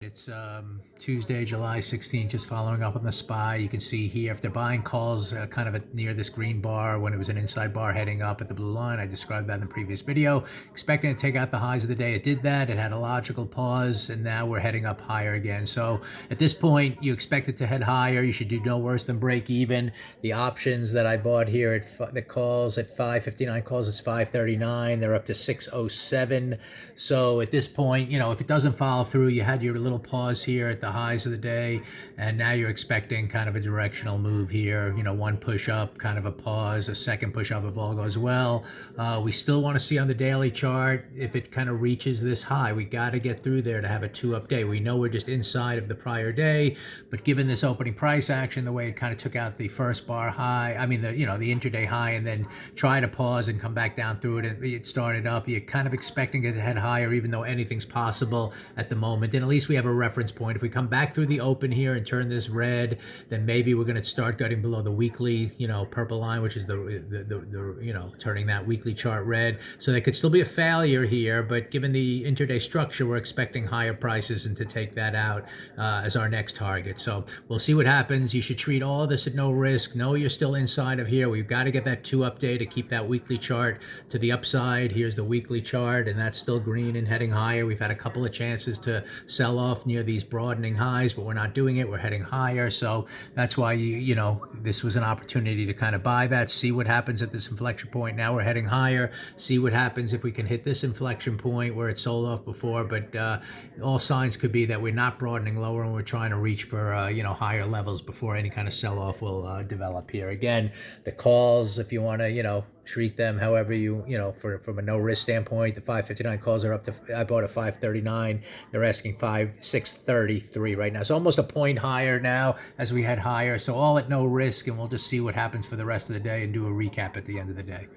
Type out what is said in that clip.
It's Tuesday, July 16th, just following up on the SPY. You can see here, if they're buying calls kind of near this green bar when it was an inside bar heading up at the blue line, I described that in the previous video, expecting to take out the highs of the day. It did that. It had a logical pause, and now we're heading up higher again. So at this point, you expect it to head higher. You should do no worse than break even. The options that I bought here at the calls at 559 calls, it's 539. They're up to 607. So at this point, if it doesn't follow through, you had your little pause here at the highs of the day, and now you're expecting kind of a directional move here. One push up, kind of a pause, a second push up if all goes well. We still want to see on the daily chart if it kind of reaches this high. We got to get through there to have a 2-up day. We know we're just inside of the prior day, but given this opening price action, the way it kind of took out the first bar high, the intraday high, and then try to pause and come back down through it, and it started up, you're kind of expecting it to head higher, even though anything's possible at the moment. And at least we have a reference point. If we come back through the open here and turn this red, then maybe we're going to start getting below the weekly, purple line, which is the turning that weekly chart red. So there could still be a failure here, but given the intraday structure, we're expecting higher prices and to take that out as our next target. So we'll see what happens. You should treat all of this at no risk. Know you're still inside of here. We've got to get that 2-up day to keep that weekly chart to the upside. Here's the weekly chart, and that's still green and heading higher. We've had a couple of chances to sell off near these broadening highs, but we're not doing it. We're heading higher. So that's why this was an opportunity to kind of buy that, see what happens at this inflection point. Now we're heading higher. See what happens if we can hit this inflection point where it sold off before. But all signs could be that we're not broadening lower, and we're trying to reach for higher levels before any kind of sell-off will develop here. Again, the calls, if you want to treat them however from a no risk standpoint, the 559 calls are up to, I bought a 539. They're asking 633 right now. So almost a point higher now as we head higher. So all at no risk, and we'll just see what happens for the rest of the day and do a recap at the end of the day.